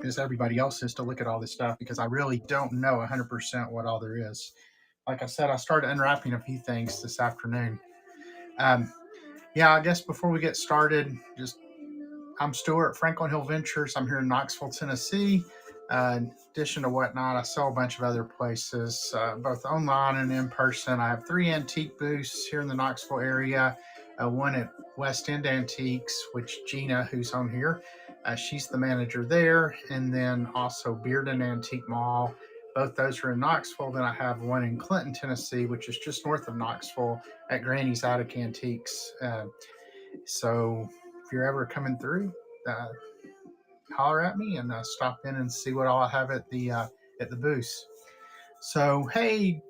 as everybody else is to look at all this stuff because I really don't know 100% what all there is. Like I said, I started unwrapping a few things this afternoon. Um, yeah, I guess before we get started, just I'm Stuart, Franklin Hill Ventures. I'm here in Knoxville, Tennessee. In addition to whatnot, I sell a bunch of other places, both online and in person. I have 3 antique booths here in the Knoxville area, one at West End Antiques, which Gina, who's on here, she's the manager there, and then also Bearden Antique Mall. Both those are in Knoxville. Then I have one in Clinton, Tennessee, which is just north of Knoxville at Granny's Attic Antiques. So if you're ever coming through, uh, holler at me and stop in and see what all I have at the booth. So hey,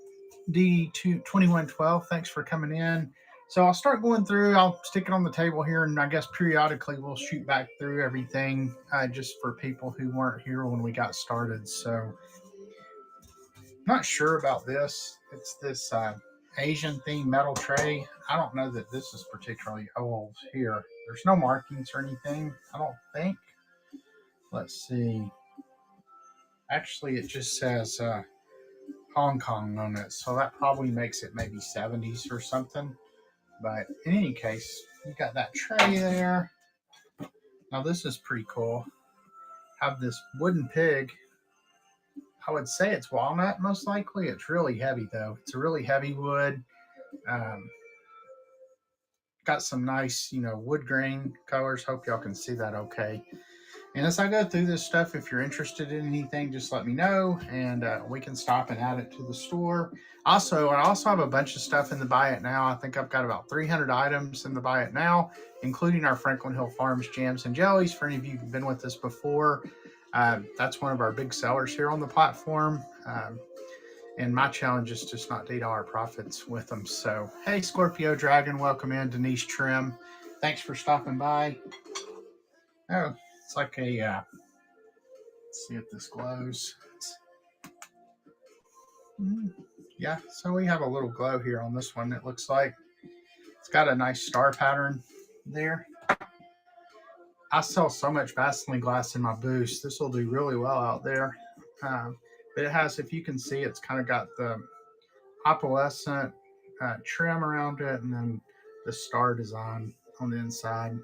D2112, thanks for coming in. So I'll start going through. I'll stick it on the table here, and I guess periodically we'll shoot back through everything just for people who weren't here when we got started. So not sure about this. It's this Asian themed metal tray. I don't know that this is particularly old here. There's no markings or anything, I don't think. Let's see. Actually, it just says Hong Kong on it, so that probably makes it maybe 70s or something. But in any case, you got that tray there. Now this is pretty cool. Have this wooden pig. I would say it's walnut, most likely. It's really heavy though. It's a really heavy wood. Um, got some nice, wood grain colors. Hope y'all can see that okay. And as I go through this stuff, if you're interested in anything, just let me know, and we can stop and add it to the store. I also have a bunch of stuff in the Buy It Now. I think I've got about 300 items in the Buy It Now, including our Franklin Hill Farms jams and jellies. For any of you who've been with us before, that's one of our big sellers here on the platform. And my challenge is just not to eat all our profits with them. So, hey, Scorpio Dragon, welcome in. Denise Trim, thanks for stopping by. Oh, it's like a, let's see if this glows. Yeah, so we have a little glow here on this one. It looks like it's got a nice star pattern there. I sell so much Vaseline glass in my booth. This will do really well out there. But it has, if you can see, it's kind of got the opalescent trim around it, and then the star design on the inside.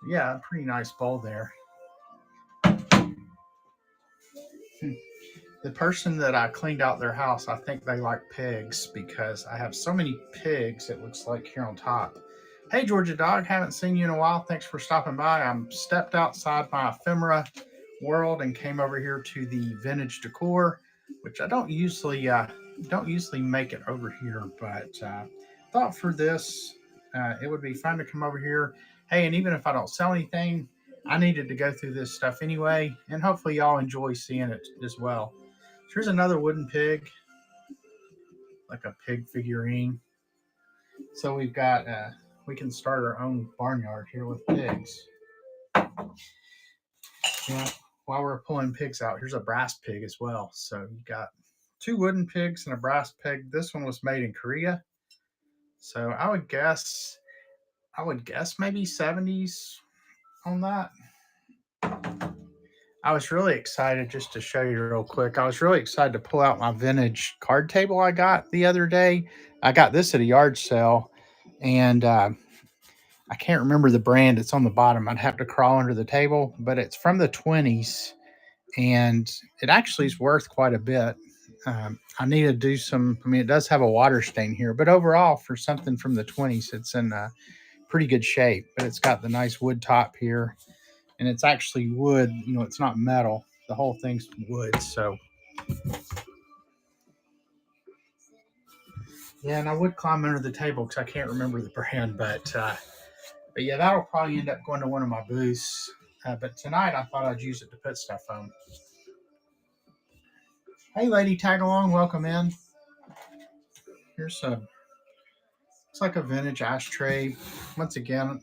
Yeah, pretty nice bowl there. The person that I cleaned out their house, I think they like pigs because I have so many pigs, it looks like, here on top. Hey, Georgia Dog, haven't seen you in a while. Thanks for stopping by. I'm stepped outside my ephemera world and came over here to the vintage decor, which I don't usually make it over here, but thought for this, it would be fun to come over here. Hey, and even if I don't sell anything, I needed to go through this stuff anyway, and hopefully y'all enjoy seeing it as well. Here's another wooden pig, like a pig figurine. So we've got, we can start our own barnyard here with pigs. Yeah, while we're pulling pigs out, here's a brass pig as well. So you got 2 wooden pigs and a brass pig. This one was made in Korea. So I would guess maybe 70s on that. I was really excited, just to show you real quick. I was really excited to pull out my vintage card table I got the other day. I got this at a yard sale, and I can't remember the brand. It's on the bottom. I'd have to crawl under the table, but it's from the 20s, and it actually is worth quite a bit. I need to do some, it does have a water stain here, but overall, for something from the 20s, it's in pretty good shape. But it's got the nice wood top here. And it's actually wood, it's not metal. The whole thing's wood, so. Yeah, and I would climb under the table because I can't remember the brand, but yeah, that'll probably end up going to one of my booths. But tonight I thought I'd use it to put stuff on. Hey, Lady Tagalong, welcome in. Here's looks like a vintage ashtray. Once again,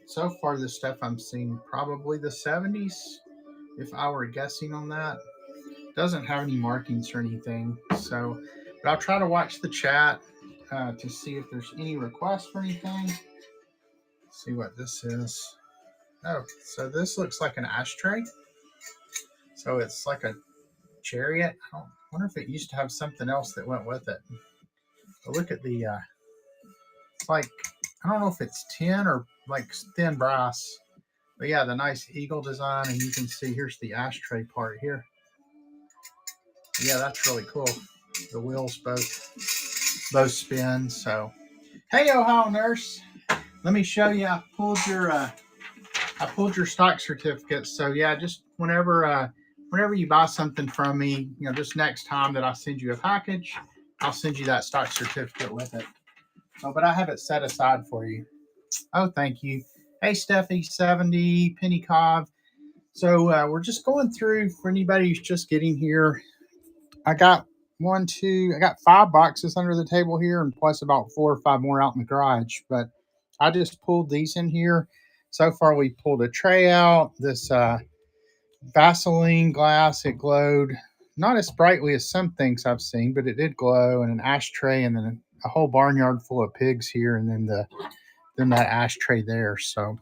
so far the stuff I'm seeing probably the 70s, if I were guessing on that. Doesn't have any markings or anything, so, but I'll try to watch the chat to see if there's any requests for anything. Let's see what this is. Oh, so this looks like an ashtray. So it's like a chariot. I wonder if it used to have something else that went with it. But look at the, it's like, I don't know if it's tin or like thin brass. But yeah, the nice eagle design. And you can see here's the ashtray part here. Yeah, that's really cool. The wheels both spin. So, hey, Ohio Nurse. Let me show you. I pulled your stock certificates. So yeah, just whenever you buy something from me, just next time that I send you a package, I'll send you that stock certificate with it. Oh, but I have it set aside for you. Oh, thank you. Hey, Steffi70, Penny Cobb. So we're just going through for anybody who's just getting here. I got 5 boxes under the table here, and plus about 4 or 5 more out in the garage. But I just pulled these in here. So far, we pulled a tray out. This Vaseline glass, it glowed not as brightly as some things I've seen, but it did glow, and an ashtray, and then a whole barnyard full of pigs here, and then that ashtray there. So,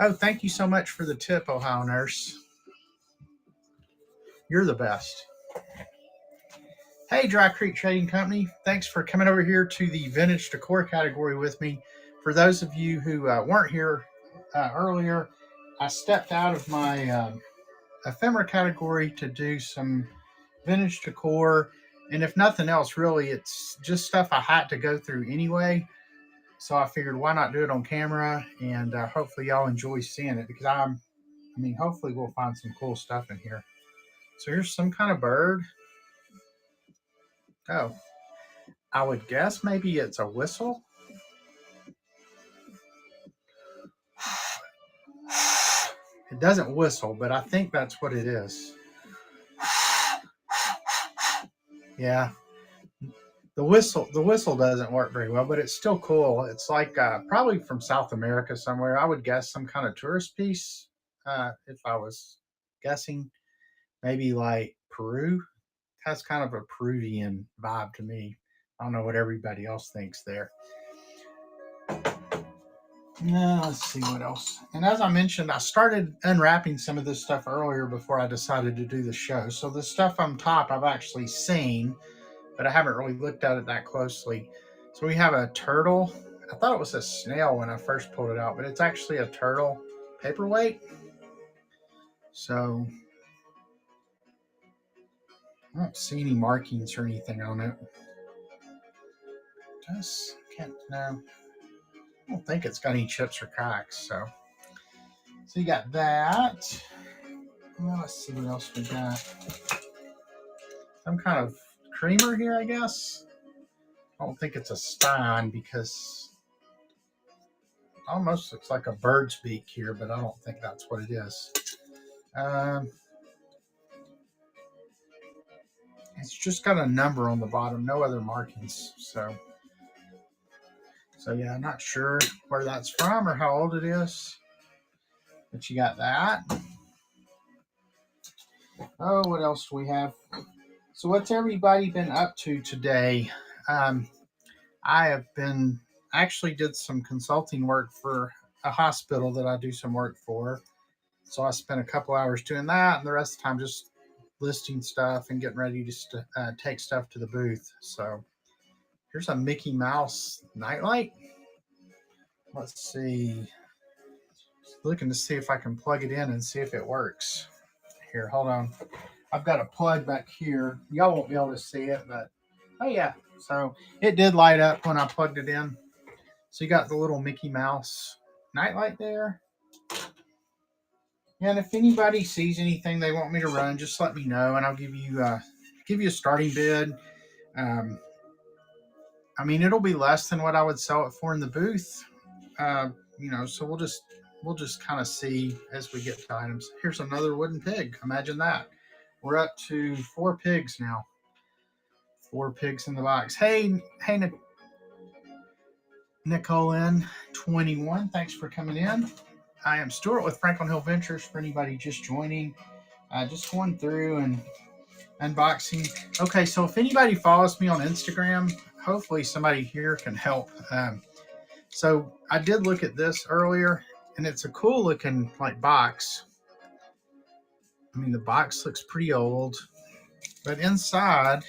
oh, thank you so much for the tip, Ohio Nurse. You're the best. Hey, Dry Creek Trading Company. Thanks for coming over here to the vintage decor category with me. For those of you who weren't here earlier, I stepped out of my ephemera category to do some vintage decor. And if nothing else, really, it's just stuff I had to go through anyway. So I figured, why not do it on camera? And hopefully y'all enjoy seeing it, because hopefully we'll find some cool stuff in here. So here's some kind of bird. Oh, I would guess maybe it's a whistle. It doesn't whistle, but I think that's what it is. Yeah. The whistle doesn't work very well, but it's still cool. It's like probably from South America somewhere. I would guess some kind of tourist piece. If I was guessing, maybe like Peru. Has kind of a Peruvian vibe to me. I don't know what everybody else thinks there. Now, let's see what else. And as I mentioned, I started unwrapping some of this stuff earlier before I decided to do the show. So the stuff on top I've actually seen, but I haven't really looked at it that closely. So we have a turtle. I thought it was a snail when I first pulled it out, but it's actually a turtle paperweight. So I don't see any markings or anything on it. No. I don't think it's got any chips or cracks. So you got that. Well, let's see what else we got. Some kind of creamer here, I guess. I don't think it's a Stein because it almost looks like a bird's beak here, but I don't think that's what it is. It's just got a number on the bottom, no other markings. So yeah, I'm not sure where that's from or how old it is. But you got that. Oh, what else do we have? So what's everybody been up to today? I have been actually did some consulting work for a hospital that I do some work for. So I spent a couple hours doing that, and the rest of the time just listing stuff and getting ready to take stuff to the booth. So here's a Mickey Mouse nightlight. Let's see. Just looking to see if I can plug it in and see if it works. Here, hold on. I've got a plug back here. Y'all won't be able to see it, but oh yeah. So it did light up when I plugged it in. So you got the little Mickey Mouse nightlight there. And if anybody sees anything they want me to run, just let me know, and I'll give you a starting bid. It'll be less than what I would sell it for in the booth. So we'll just kind of see as we get to items. Here's another wooden pig. Imagine that. We're up to 4 pigs now. 4 pigs in the box. Hey, Nicolin 21. Thanks for coming in. I am Stuart with Franklin Hill Ventures. For anybody just joining, just going through and unboxing. Okay, so if anybody follows me on Instagram, hopefully somebody here can help. So I did look at this earlier, and it's a cool looking like box. I mean, the box looks pretty old, but inside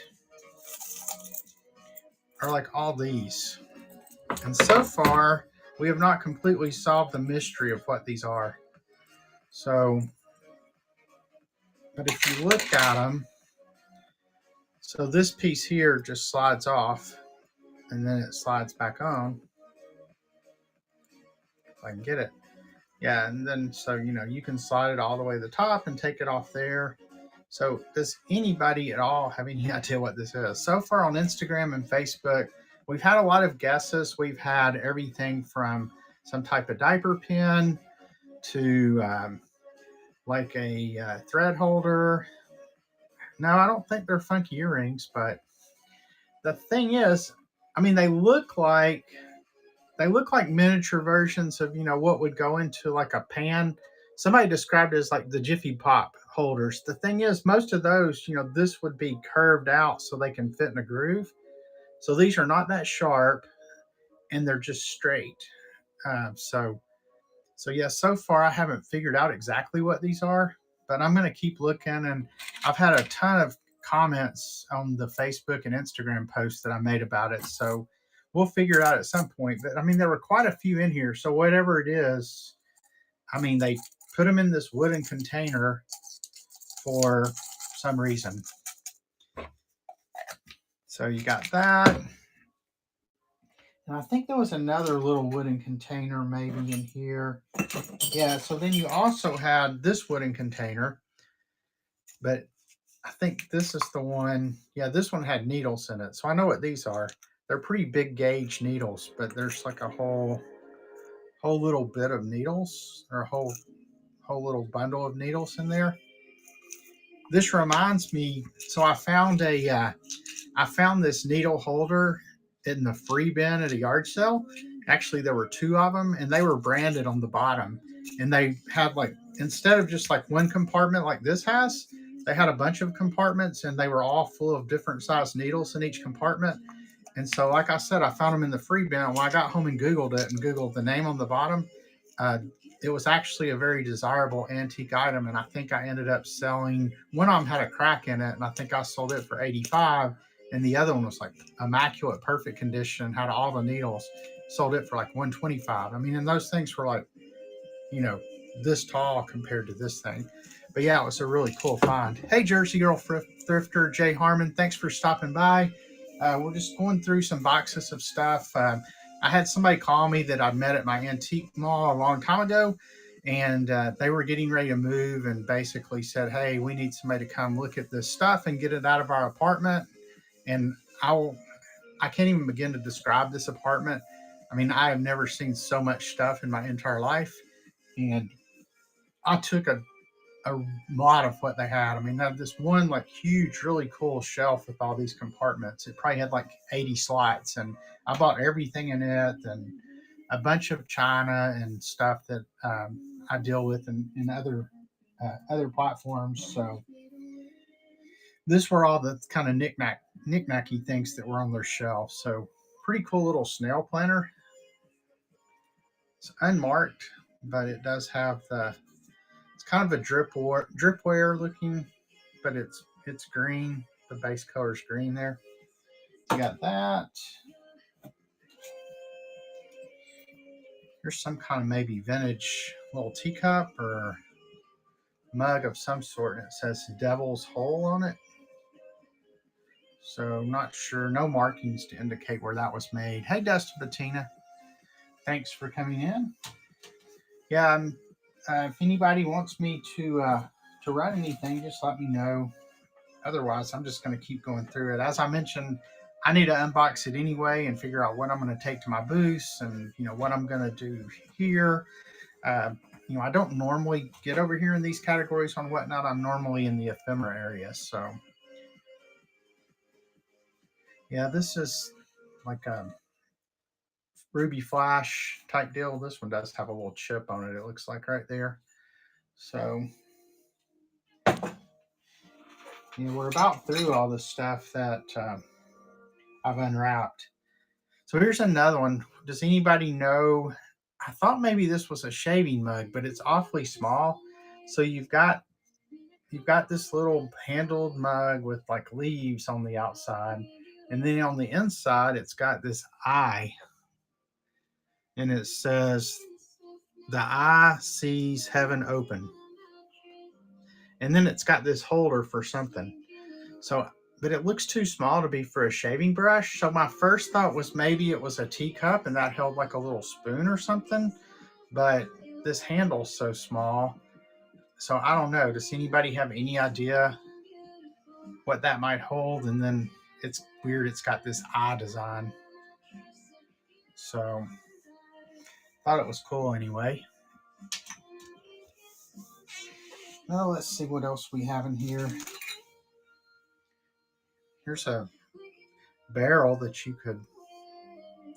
are like all these. And so far, we have not completely solved the mystery of what these are. So, but if you look at them, so this piece here just slides off and then it slides back on. If I can get it. Yeah, and then so, you can slide it all the way to the top and take it off there. So does anybody at all have any idea what this is? So far on Instagram and Facebook, we've had a lot of guesses. We've had everything from some type of diaper pin to like a thread holder. No, I don't think they're funky earrings, but the thing is, I mean, they look like miniature versions of what would go into like a pan. Somebody described it as like the Jiffy Pop holders. The thing is, most of those, this would be curved out so they can fit in a groove. So these are not that sharp, and they're just straight. So yeah, so far I haven't figured out exactly what these are, but I'm going to keep looking. And I've had a ton of comments on the Facebook and Instagram posts that I made about it. So we'll figure it out at some point. But I mean, there were quite a few in here. So whatever it is, I mean, they put them in this wooden container for some reason. So you got that. And I think there was another little wooden container maybe in here. Yeah, so then you also had this wooden container, but I think this is the one. Yeah, this one had needles in it. So I know what these are. They're pretty big gauge needles, but there's like a whole little bit of needles, or a whole little bundle of needles in there. This reminds me, so I found this needle holder in the free bin at a yard sale. Actually, there were two of them, and they were branded on the bottom. And they had like, instead of just like one compartment like this has, they had a bunch of compartments, and they were all full of different size needles in each compartment. And so, like I said, I found them in the free bin. When I got home and Googled it and Googled the name on the bottom, it was actually a very desirable antique item. And I think I ended up selling, one of them had a crack in it, and I think I sold it for $85. And the other one was like immaculate, perfect condition, had all the needles. Sold it for like $125. I mean, and those things were like, this tall compared to this thing. But yeah, it was a really cool find. Hey, Jersey Girl Thrifter, Jay Harmon, thanks for stopping by. We're just going through some boxes of stuff. I had somebody call me that I met at my antique mall a long time ago, and they were getting ready to move and basically said, hey, we need somebody to come look at this stuff and get it out of our apartment. And I can't even begin to describe this apartment. I mean, I have never seen so much stuff in my entire life. And I took a lot of what they had. I mean, they had this one like huge, really cool shelf with all these compartments. It probably had like 80 slots, and I bought everything in it, and a bunch of china and stuff that I deal with in other platforms. So this were all the kind of knick-knacky things that were on their shelf. So pretty cool little snail planter. It's unmarked, but it does have it's kind of a dripware looking, but it's green. The base color is green there. You got that. Here's some kind of maybe vintage little teacup or mug of some sort, and it says Devil's Hole on it. So not sure. No markings to indicate where that was made. Hey, Dustin Bettina. Thanks for coming in. Yeah, if anybody wants me to run anything, just let me know. Otherwise, I'm just going to keep going through it. As I mentioned, I need to unbox it anyway and figure out what I'm going to take to my booth and, what I'm going to do here. I don't normally get over here in these categories on whatnot. I'm normally in the ephemera area. So, yeah, this is like a Ruby Flash type deal. This one does have a little chip on it, it looks like right there. So, we're about through all the stuff that I've unwrapped. So here's another one. Does anybody know? I thought maybe this was a shaving mug, but it's awfully small. So you've got you've got this little handled mug with like leaves on the outside, and then on the inside it's got this eye, and it says the eye sees heaven open, and then it's got this holder for something. So, but it looks too small to be for a shaving brush. So my first thought was maybe it was a teacup and that held like a little spoon or something. But this handle's so small. So I don't know. Does anybody have any idea what that might hold? And then it's weird. It's got this eye design. So thought it was cool anyway. Well, let's see what else we have in here. Here's a barrel that you could,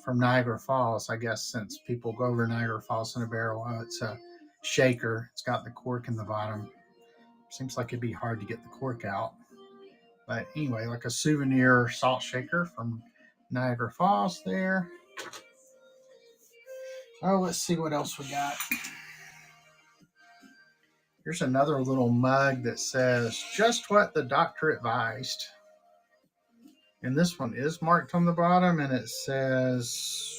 from Niagara Falls, I guess, since people go over Niagara Falls in a barrel. It's a shaker. It's got the cork in the bottom. Seems like it'd be hard to get the cork out. But anyway, like a souvenir salt shaker from Niagara Falls there. Oh, let's see what else we got. Here's another little mug that says, just what the doctor advised. And this one is marked on the bottom, and it says,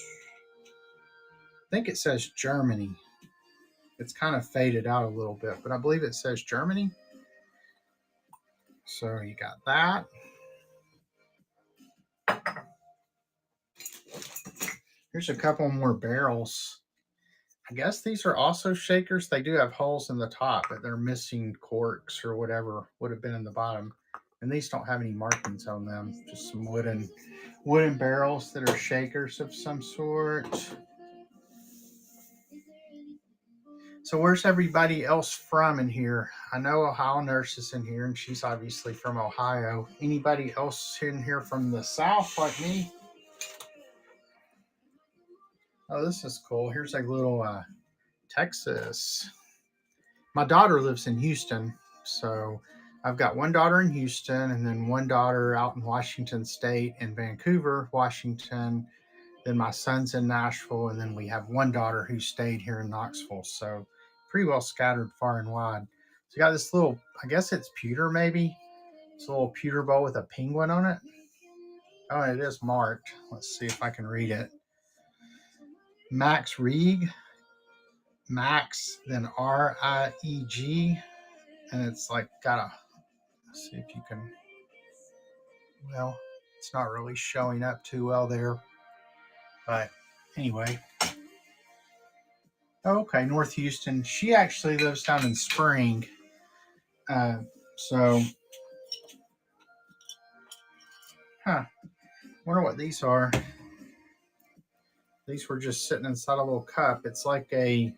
I think it says Germany. It's kind of faded out a little bit, but I believe it says Germany. So you got that. Here's a couple more barrels. I guess these are also shakers. They do have holes in the top, but they're missing corks or whatever would have been in the bottom. And these don't have any markings on them. Just some wooden barrels that are shakers of some sort. So where's everybody else from in here? I know Ohio Nurse is in here, and she's obviously from Ohio. Anybody else in here from the South like me? Oh, this is cool. Here's a little Texas. My daughter lives in Houston, so I've got one daughter in Houston and then one daughter out in Washington State and Vancouver, Washington. Then my son's in Nashville, and then we have one daughter who stayed here in Knoxville. So pretty well scattered far and wide. So you got this little, I guess it's pewter maybe. It's a little pewter bowl with a penguin on it. Oh, and it is marked. Let's see if I can read it. Max Rieg. Max, then R-I-E-G. And it's like got a, let's see if you can, well, it's not really showing up too well there. But anyway. Okay, North Houston. She actually lives down in Spring. So, wonder what these are. These were just sitting inside a little cup. It's like a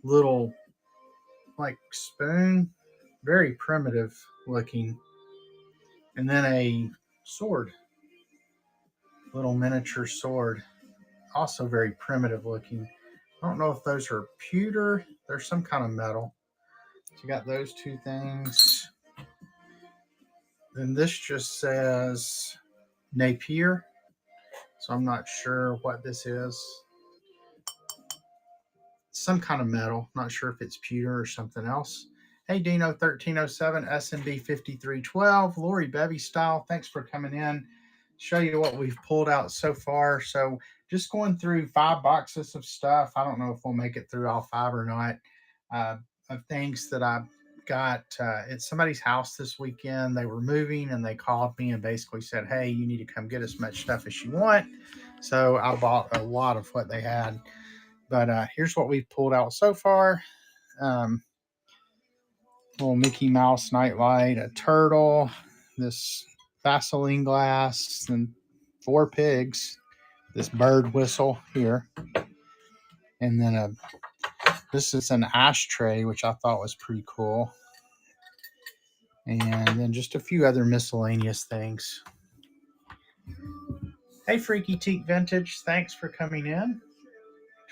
little, like spoon, very primitive looking. And then a sword, little miniature sword, also very primitive looking. I don't know if those are pewter. They're some kind of metal. So you got those two things. Then this just says Napier. So I'm not sure what this is. Some kind of metal. Not sure if it's pewter or something else. Hey, Dino 1307, SMB 5312, Lori Bevy style. Thanks for coming in. Show you what we've pulled out so far. So just going through 5 boxes of stuff. I don't know if we'll make it through all 5 or not. Of things that I got at somebody's house this weekend. They were moving and they called me and basically said, hey, you need to come get as much stuff as you want. So I bought a lot of what they had. But here's what we've pulled out so far. Little Mickey Mouse nightlight, a turtle, this Vaseline glass, and 4 pigs, this bird whistle here. And then this is an ashtray, which I thought was pretty cool. And then just a few other miscellaneous things. Hey, Freaky Teak Vintage, thanks for coming in.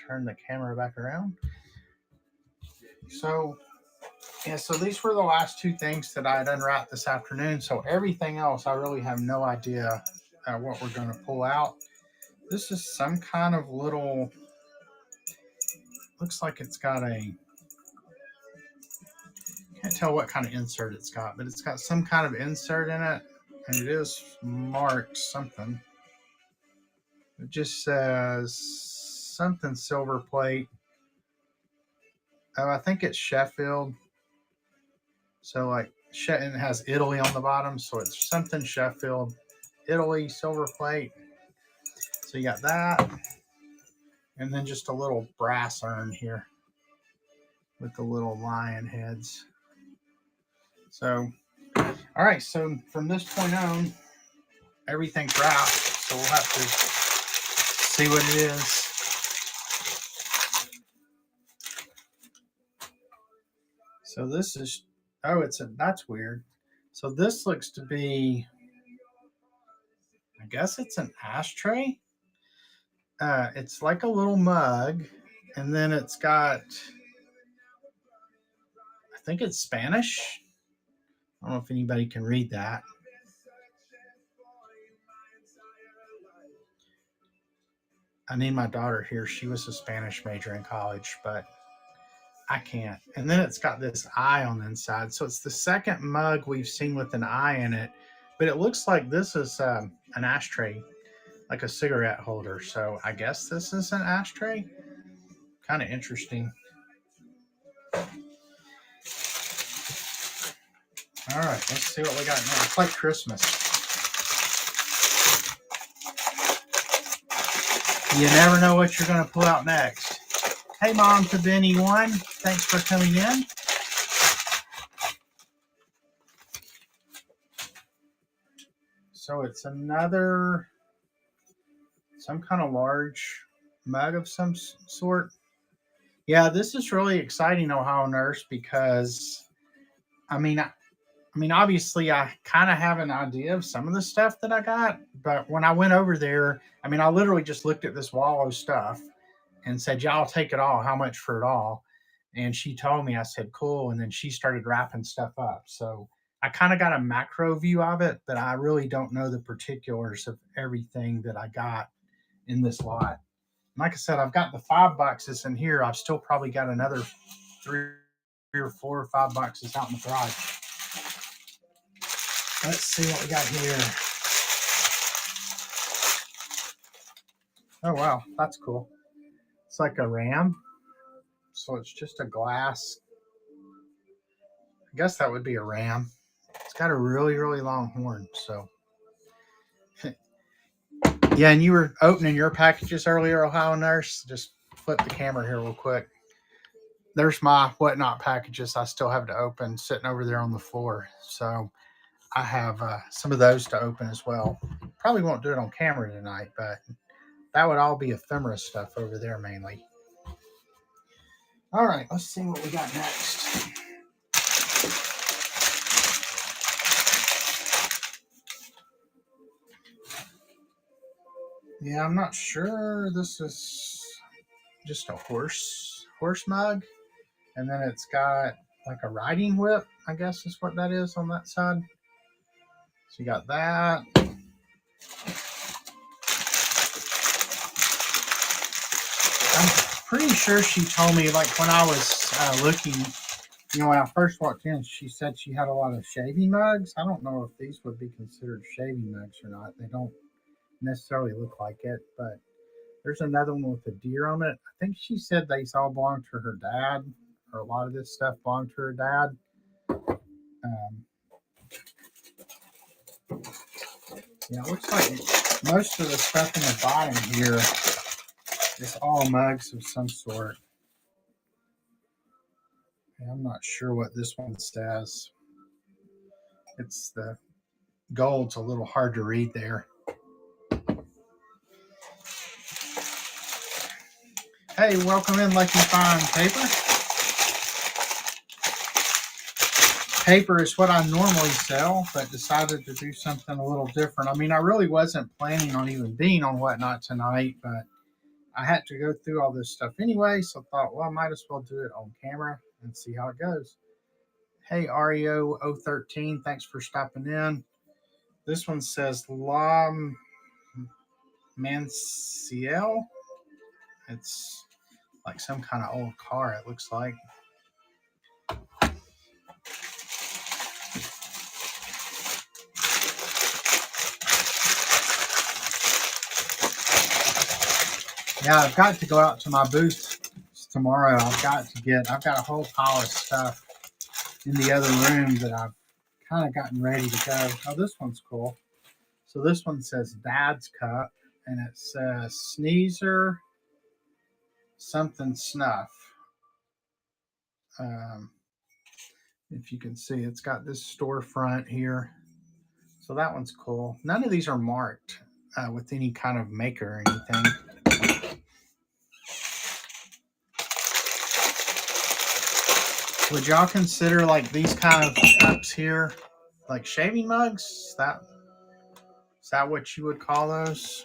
Turn the camera back around. So, yeah, so these were the last 2 things that I had unwrapped this afternoon. So everything else, I really have no idea what we're going to pull out. This is some kind of little, looks like it's got a Can't tell what kind of insert it's got, but it's got some kind of insert in it, and it is marked something. It just says something silver plate. Oh, I think it's Sheffield. So like, and it has Italy on the bottom, so it's something Sheffield, Italy, silver plate. So you got that, and then just a little brass urn here with the little lion heads. So, all right. So from this point on, everything's wrapped. So we'll have to see what it is. So this is, oh, that's weird. So this looks to be, I guess it's an ashtray. It's like a little mug, and then it's got, I think it's Spanish. I don't know if anybody can read that. I need my daughter here. She was a Spanish major in college, but I can't. And then it's got this eye on the inside. So it's the second mug we've seen with an eye in it, but it looks like this is an ashtray, like a cigarette holder. So I guess this is an ashtray. Kind of interesting. All right, let's see what we got now. It's like Christmas. You never know what you're going to pull out next. Hey, Mom to Benny One. Thanks for coming in. So it's another, some kind of large mug of some sort. Yeah, this is really exciting, Ohio Nurse, because I mean, obviously, I kind of have an idea of some of the stuff that I got, but when I went over there, I mean, I literally just looked at this wall of stuff and said, "Yeah, I'll take it all. How much for it all?" And she told me. I said, "Cool." And then she started wrapping stuff up. So I kind of got a macro view of it, but I really don't know the particulars of everything that I got in this lot. Like I said, I've got the 5 boxes in here. I've still probably got another 3 or 4 or 5 boxes out in the garage. Let's see what we got here. Oh, wow. That's cool. It's like a ram. So it's just a glass. I guess that would be a ram. It's got a really, really long horn. So, yeah. And you were opening your packages earlier, Ohio Nurse. Just flip the camera here real quick. There's my whatnot packages I still have to open sitting over there on the floor. So I have some of those to open as well. Probably won't do it on camera tonight, but that would all be ephemera stuff over there mainly. All right, let's see what we got next. Yeah, I'm not sure. This is just a horse mug, and then it's got like a riding whip, I guess is what that is on that side. So you got that. I'm pretty sure she told me, like, when I was looking, when I first walked in, she said she had a lot of shaving mugs. I don't know if these would be considered shaving mugs or not. They don't necessarily look like it, but there's another one with a deer on it. I think she said these all belong to her dad, or a lot of this stuff belonged to her dad. Yeah, it looks like most of the stuff in the bottom here is all mugs of some sort. I'm not sure what this one says. It's the gold's a little hard to read there. Hey, welcome in, Lucky Fine Paper. Paper is what I normally sell, but decided to do something a little different. I mean, I really wasn't planning on even being on Whatnot tonight, but I had to go through all this stuff anyway, so I thought, well, I might as well do it on camera and see how it goes. Hey, REO013, thanks for stopping in. This one says La Manciel. It's like some kind of old car, it looks like. Yeah, I've got to go out to my booth tomorrow. I've got a whole pile of stuff in the other room that I've kind of gotten ready to go. Oh, this one's cool. So this one says Dad's Cup, and it says Sneezer something snuff. Um, if you can see, it's got this storefront here. So that one's cool. None of these are marked with any kind of maker or anything. Would y'all consider like these kind of cups here, like shaving mugs? Is that what you would call those?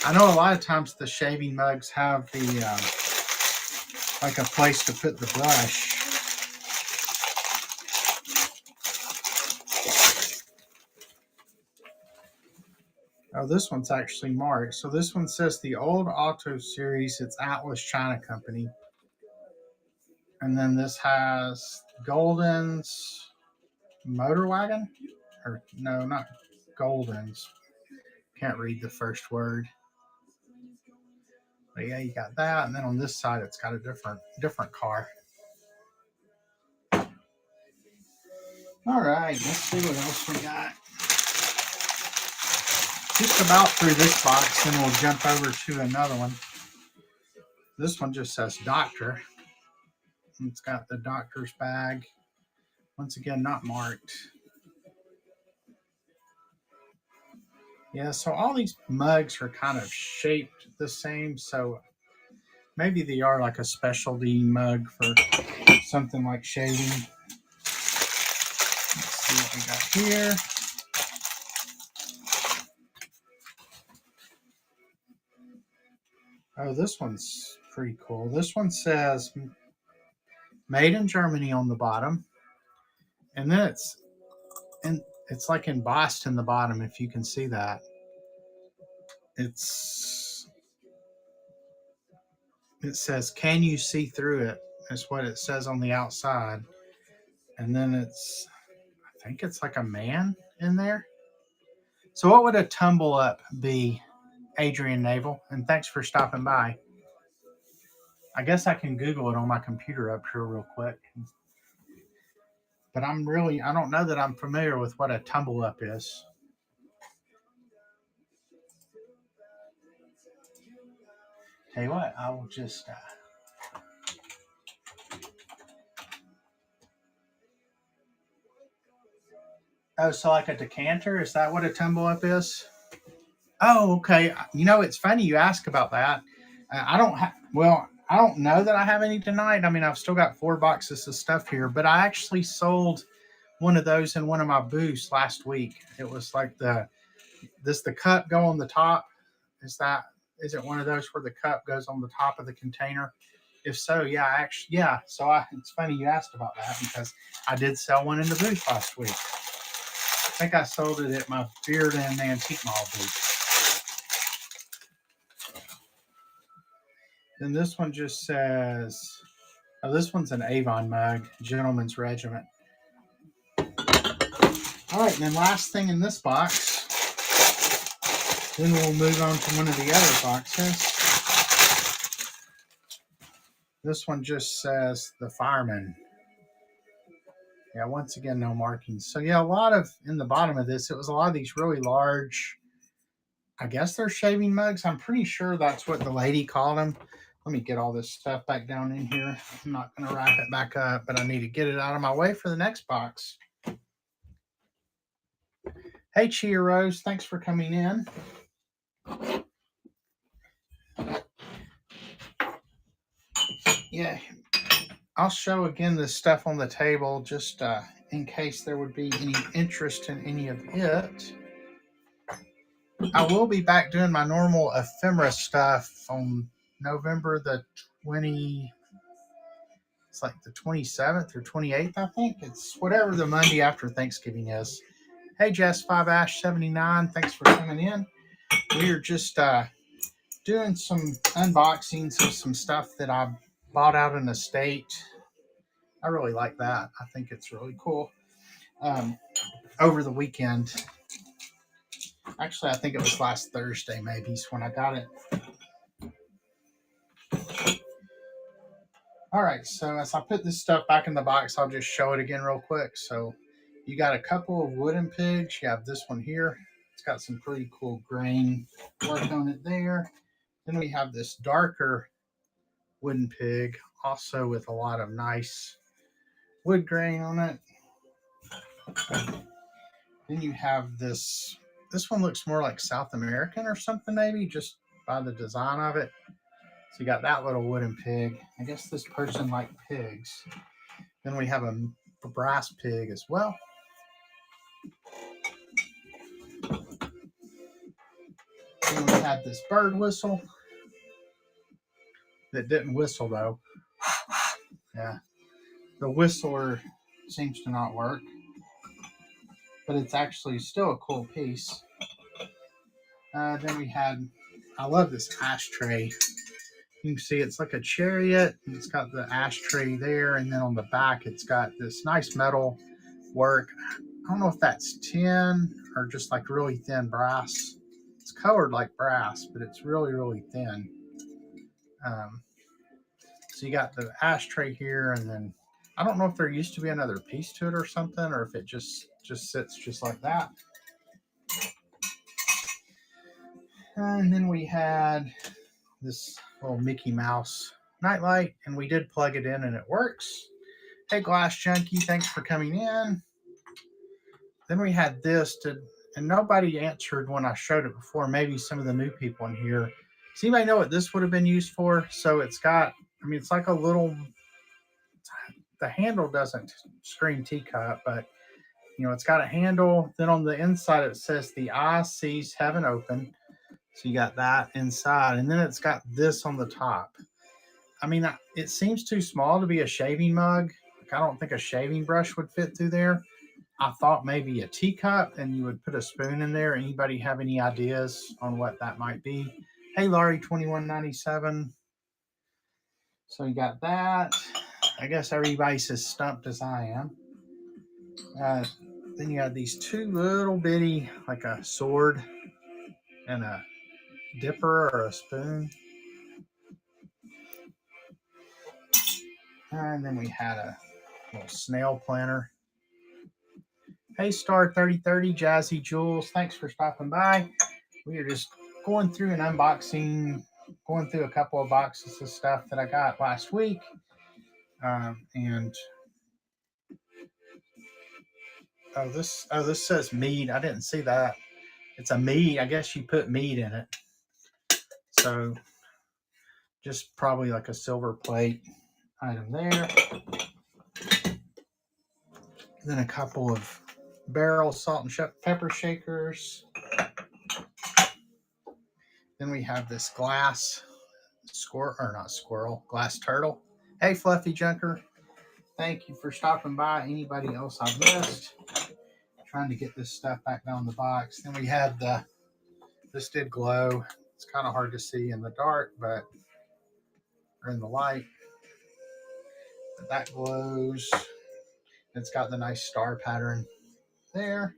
I know a lot of times the shaving mugs have the like a place to put the brush. Oh, this one's actually marked. So this one says the old Auto Series. It's Atlas China Company. And then this has Golden's Motor Wagon. Or no, not Golden's. Can't read the first word. But yeah, you got that. And then on this side, it's got a different car. All right, let's see what else we got. Just about through this box, then we'll jump over to another one. This one just says doctor. It's got the doctor's bag. Once again, not marked. Yeah, so all these mugs are kind of shaped the same, so maybe they are like a specialty mug for something like shaving. Let's see what we got here. Oh, this one's pretty cool. This one says made in Germany on the bottom. And then it's like embossed in the bottom, if you can see that. It says, "Can you see through it?" Is what it says on the outside. And then I think it's like a man in there. So what would a tumble up be, Adrian Navel? And thanks for stopping by. I guess I can Google it on my computer up here real quick. But I don't know that I'm familiar with what a tumble up is. Tell you what, I will just oh, so like a decanter? Is that what a tumble up is? Oh, okay. You know, it's funny you ask about that. I don't know that I have any tonight. I mean, I've still got 4 boxes of stuff here, but I actually sold one of those in one of my booths last week. It was like the cup go on the top? Is it one of those where the cup goes on the top of the container? If so, yeah, it's funny you asked about that because I did sell one in the booth last week. I think I sold it at my Beard and Antique Mall booth. Then this one just says, oh, this one's an Avon mug, Gentleman's Regiment. All right, and then last thing in this box, then we'll move on to one of the other boxes. This one just says the Fireman. Yeah, once again, no markings. So yeah, in the bottom of this, it was a lot of these really large, I guess they're shaving mugs. I'm pretty sure that's what the lady called them. Let me get all this stuff back down in here. I'm not going to wrap it back up, but I need to get it out of my way for the next box. Hey, Chia Rose, thanks for coming in. Yeah, I'll show again the stuff on the table just in case there would be any interest in any of it. I will be back doing my normal ephemera stuff on November the 20. It's like the 27th or 28th, I think. It's whatever the Monday after Thanksgiving is. Hey, Jess 5Ash79, thanks for coming in. We are just doing some unboxings of some stuff that I bought out in the state. I really like that. I think it's really cool. Over the weekend. Actually, I think it was last Thursday maybe is when I got it. All right, so as I put this stuff back in the box, I'll just show it again real quick. So you got a couple of wooden pigs. You have this one here. It's got some pretty cool grain work on it there. Then we have this darker wooden pig, also with a lot of nice wood grain on it. Then you have this one looks more like South American or something, maybe, just by the design of it. So you got that little wooden pig. I guess this person liked pigs. Then we have a brass pig as well. Then we had this bird whistle that didn't whistle though. Yeah, the whistler seems to not work, but it's actually still a cool piece. Then we had, I love this ashtray. You can see it's like a chariot. And it's got the ashtray there, and then on the back it's got this nice metal work. I don't know if that's tin or just like really thin brass. It's colored like brass, but it's really, really thin. So you got the ashtray here, and then I don't know if there used to be another piece to it or something, or if it just sits just like that. And then we had this little Mickey Mouse nightlight, and we did plug it in and it works. Hey, Glass Junkie, thanks for coming in. Then we had this, and nobody answered when I showed it before. Maybe some of the new people in here. Does anybody know what this would have been used for? So it's got, I mean, it's like a little, the handle doesn't scream teacup, but you know, it's got a handle. Then on the inside, it says the eye sees heaven open. So you got that inside, and then it's got this on the top. I mean, it seems too small to be a shaving mug. Like, I don't think a shaving brush would fit through there. I thought maybe a teacup and you would put a spoon in there. Anybody have any ideas on what that might be? Hey, Laurie, 2197. So you got that. I guess everybody's as stumped as I am. Then you have these two little bitty, like a sword and a dipper or a spoon. And then we had a little snail planter. Hey, Star 3030, Jazzy Jules, thanks for stopping by. We are just going through an unboxing, going through a couple of boxes of stuff that I got last week. And this says mead. I didn't see that. It's a mead. I guess you put mead in it. So just probably like a silver plate item there. Then a couple of barrel salt and pepper shakers. Then we have this glass glass turtle. Hey, Fluffy Junker. Thank you for stopping by. Anybody else I've missed? Trying to get this stuff back down the box. Then we had this did glow. It's kind of hard to see in the dark, or in the light. But that glows. It's got the nice star pattern there.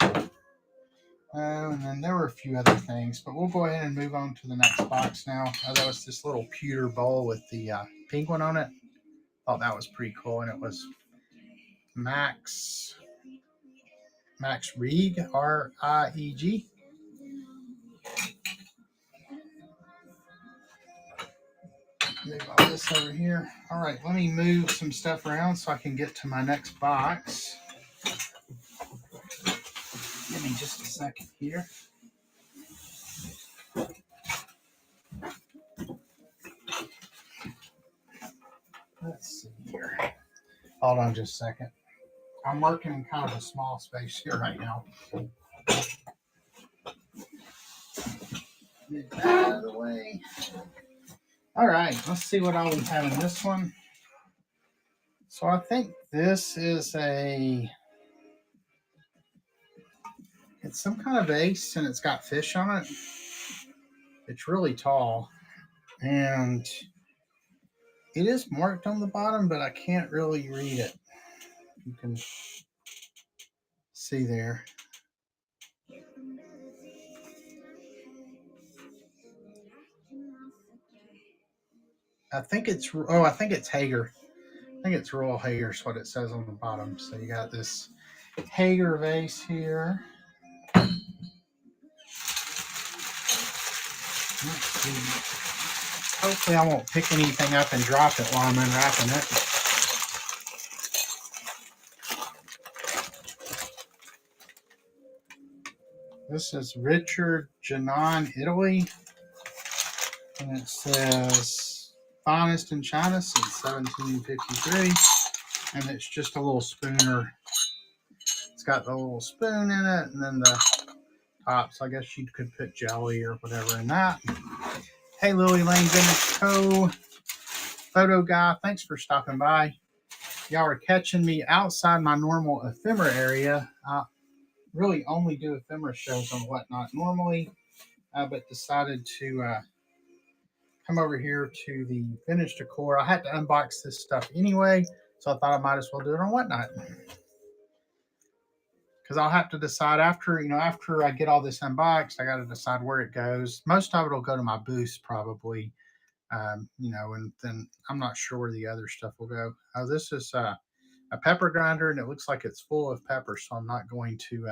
And then there were a few other things, but we'll go ahead and move on to the next box now. That was this little pewter bowl with the penguin on it. Thought that was pretty cool, and it was Max Rieg, R-I-E-G. Move all this over here. All right, let me move some stuff around so I can get to my next box. Give me just a second here. Let's see here. Hold on just a second. I'm working in kind of a small space here right now. Get that out of the way. All right, let's see what all we have in this one. So I think this is it's some kind of vase, and it's got fish on it. It's really tall, and it is marked on the bottom, but I can't really read it. You can see there. I think it's Hager. I think it's Royal Hager is what it says on the bottom. So you got this Hager vase here. Let's see. Hopefully I won't pick anything up and drop it while I'm unwrapping it. This is Richard Janon, Italy. And it says finest in China since 1753. And it's just a little spooner. It's got the little spoon in it and then the top. So I guess you could put jelly or whatever in that. Hey, Lily Lane Vintage Co. Photo guy, thanks for stopping by. Y'all are catching me outside my normal ephemera area. I really only do ephemera shows on Whatnot normally, but decided to come over here to the vintage decor. I had to unbox this stuff anyway, so I thought I might as well do it on Whatnot. Because I'll have to decide after I get all this unboxed, I got to decide where it goes. Most of it will go to my booth probably, and then I'm not sure where the other stuff will go. This is a pepper grinder, and it looks like it's full of pepper, so I'm not going to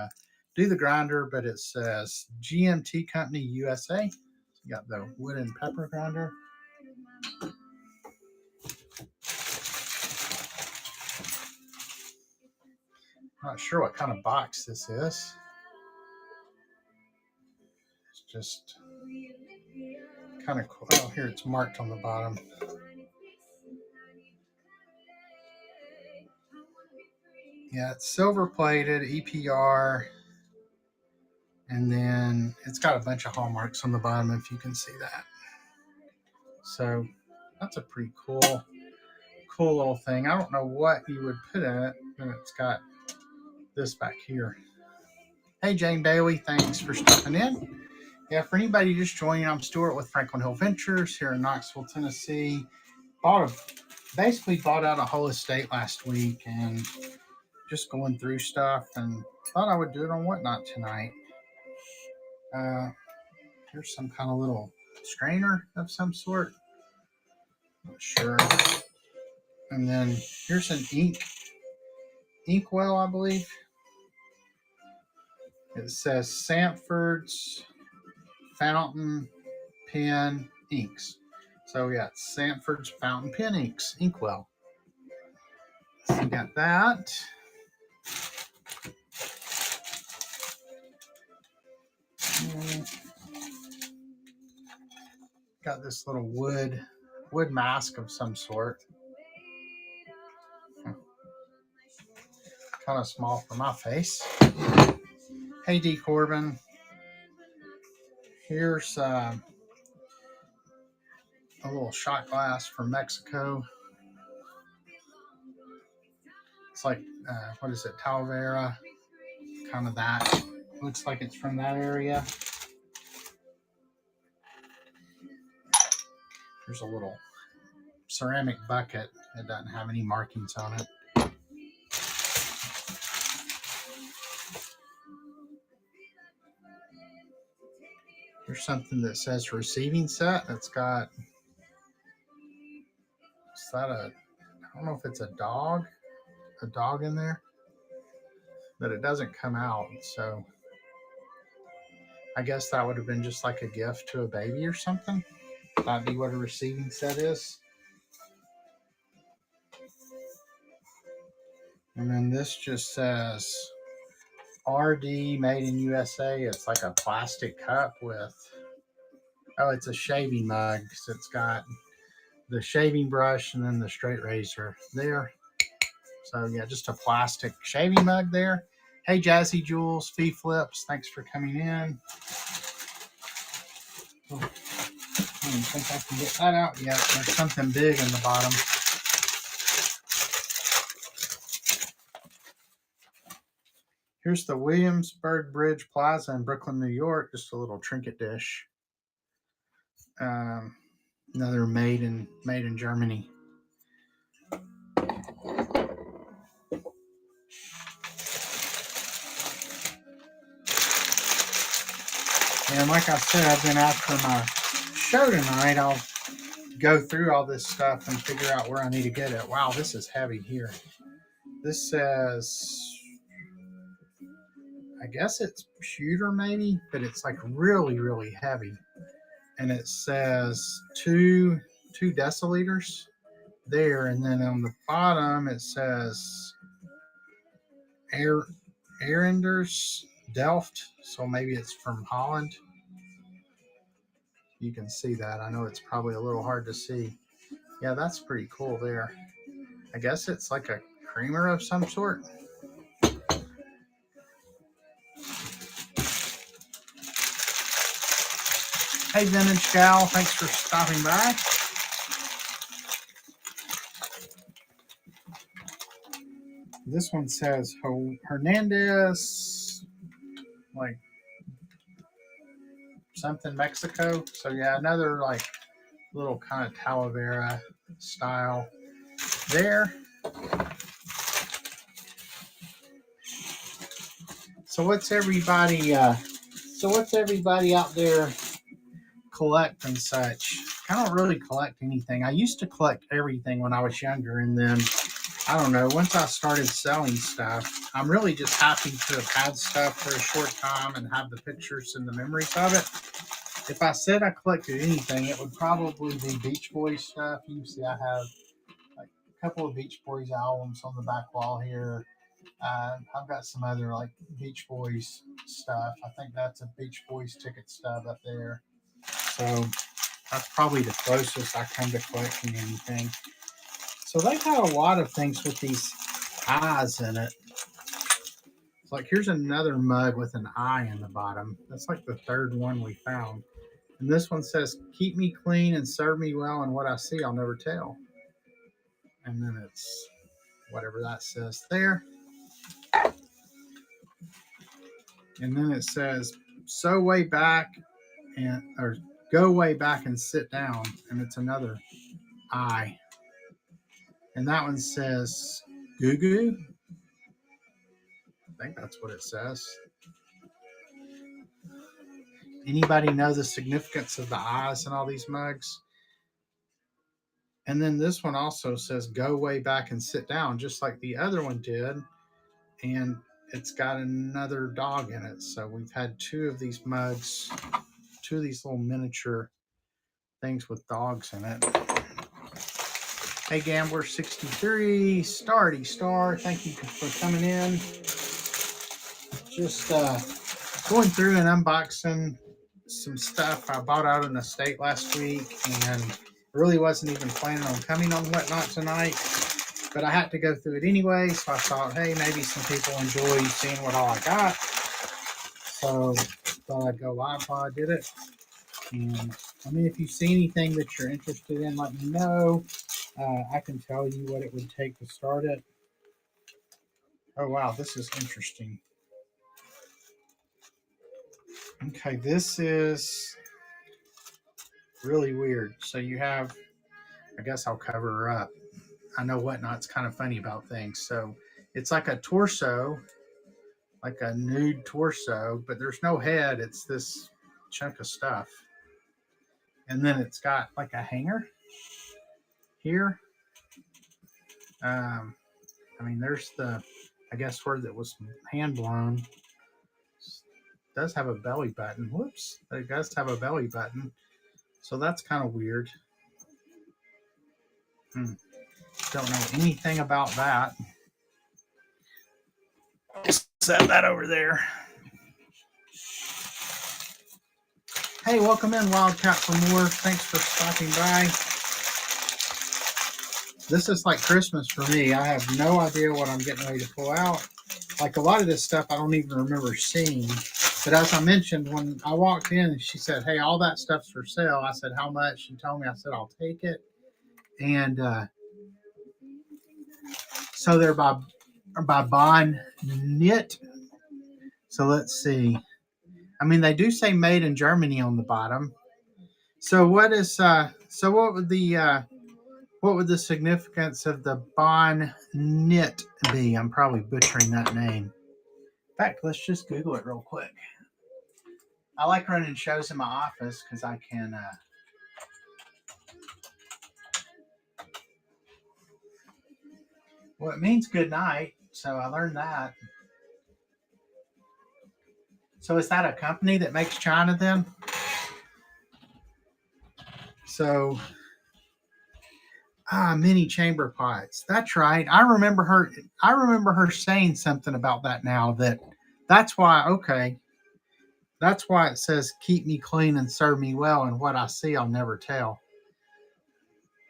do the grinder, but it says GMT Company USA. You got the wooden pepper grinder. Not sure what kind of box this is. It's just kind of cool. Oh, here it's marked on the bottom. Yeah, it's silver plated, EPR, and then it's got a bunch of hallmarks on the bottom if you can see that. So that's a pretty cool little thing. I don't know what you would put in it, and it's got this back here. Hey, Jane Bailey, thanks for stopping in. Yeah, for anybody just joining, I'm Stuart with Franklin Hill Ventures here in Knoxville, Tennessee. Basically bought out a whole estate last week and just going through stuff, and thought I would do it on Whatnot tonight. Here's some kind of little strainer of some sort. Not sure. And then here's an inkwell, I believe. It says Sanford's Fountain Pen Inks. So yeah, it's Sanford's Fountain Pen Inks, inkwell. So you got that. Got this little wood mask of some sort. Kind of small for my face. Hey, D. Corbin. Here's a little shot glass from Mexico. It's like, what is it, Talavera? Kind of that. Looks like it's from that area. There's a little ceramic bucket. It doesn't have any markings on it. There's something that says receiving set. It's got, I don't know if it's a dog in there, but it doesn't come out. So I guess that would have been just like a gift to a baby or something. That'd be what a receiving set is. And then this just says RD made in USA. It's like a plastic cup with, it's a shaving mug. So it's got the shaving brush and then the straight razor there. So yeah, just a plastic shaving mug there. Hey, Jazzy Jules, Fee Flips, thanks for coming in. I don't think I can get that out yet. There's something big in the bottom. Here's the Williamsburg Bridge Plaza in Brooklyn, New York. Just a little trinket dish. Another made in Germany. And like I said, I've been after my show tonight. I'll go through all this stuff and figure out where I need to get it. Wow, this is heavy here. This says, I guess it's pewter maybe, but it's like really, really heavy. And it says 2 deciliters there. And then on the bottom, it says Arenders Delft. So maybe it's from Holland. You can see that. I know it's probably a little hard to see. Yeah, that's pretty cool there. I guess it's like a creamer of some sort. Hey, Vintage Gal, thanks for stopping by. This one says Hernandez, like something Mexico. So yeah, another like little kind of Talavera style there. So what's everybody out there collect and such? I don't really collect anything. I used to collect everything when I was younger, and then I don't know, once I started selling stuff, I'm really just happy to have had stuff for a short time and have the pictures and the memories of it. If I said I collected anything, it would probably be Beach Boys stuff. You can see I have like a couple of Beach Boys albums on the back wall here. I've got some other like Beach Boys stuff. I think that's a Beach Boys ticket stub up there. So that's probably the closest I come to collecting anything. So they've had a lot of things with these eyes in it. It's like here's another mug with an eye in the bottom. That's like the third one we found. And this one says, keep me clean and serve me well, and what I see I'll never tell. And then it's whatever that says there. And then it says, so way back and or go way back and sit down. And it's another eye. And that one says Goo Goo. I think that's what it says. Anybody know the significance of the eyes in all these mugs? And then this one also says go way back and sit down, just like the other one did. And it's got another dog in it. So we've had 2 of these mugs, 2 of these little miniature things with dogs in it. Hey, Gambler63, Starty Star, thank you for coming in. Just going through and unboxing some stuff I bought out in the state last week, and really wasn't even planning on coming on Whatnot tonight, but I had to go through it anyway, so I thought, hey, maybe some people enjoy seeing what all I got. So thought I'd go live while I did it. And I mean, if you see anything that you're interested in, let me know. I can tell you what it would take to start it. Oh, wow, this is interesting. Okay, this is really weird. So you have, I guess I'll cover her up. I know Whatnot's kind of funny about things. So it's like a torso, like a nude torso, but there's no head. It's this chunk of stuff. And then it's got like a hanger here. I mean, there's the, I guess where that was hand blown. It does have a belly button. Whoops. It does have a belly button. So that's kind of weird. Don't know anything about that. Just set that over there. Hey, welcome in, Wildcat for more. Thanks for stopping by. This is like Christmas for me. I have no idea what I'm getting ready to pull out. Like a lot of this stuff I don't even remember seeing. But as I mentioned, when I walked in, she said, hey, all that stuff's for sale. I said, how much? She told me. I said, I'll take it. And so they're by Bond Knit. So let's see. I mean, they do say made in Germany on the bottom. So what is what would the significance of the Bond Knit be? I'm probably butchering that name. In fact, let's just Google it real quick. I like running shows in my office because I can Well, it means good night, so I learned that. So is that a company that makes china then? So, mini chamber pots. That's right. I remember her. I remember her saying something about that now. That's why. Okay, that's why it says keep me clean and serve me well, and what I see I'll never tell.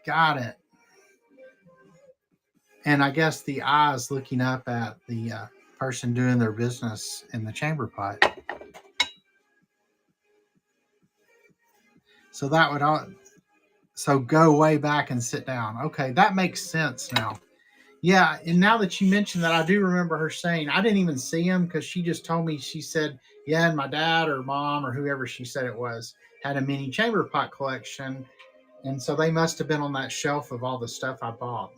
Got it. And I guess the eye is looking up at the person doing their business in the chamber pot. So that would all. So go way back and sit down. Okay, that makes sense now. Yeah, and now that you mentioned that, I do remember her saying, I didn't even see him because she just told me, she said, yeah, and my dad or mom or whoever she said it was had a mini chamber pot collection. And so they must have been on that shelf of all the stuff I bought.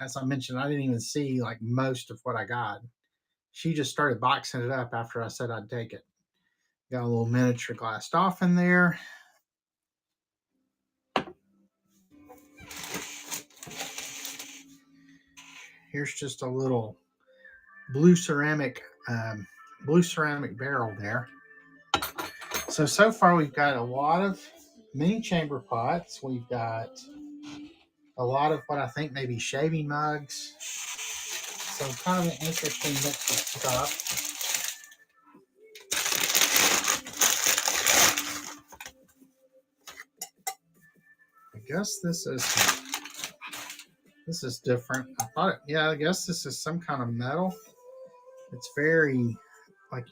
As I mentioned, I didn't even see like most of what I got. She just started boxing it up after I said I'd take it. Got a little miniature glassed off in there. Here's just a little blue ceramic barrel there. So far we've got a lot of mini chamber pots. We've got a lot of what I think may be shaving mugs. So kind of an interesting mix of stuff. I guess this is different. I guess this is some kind of metal. It's very like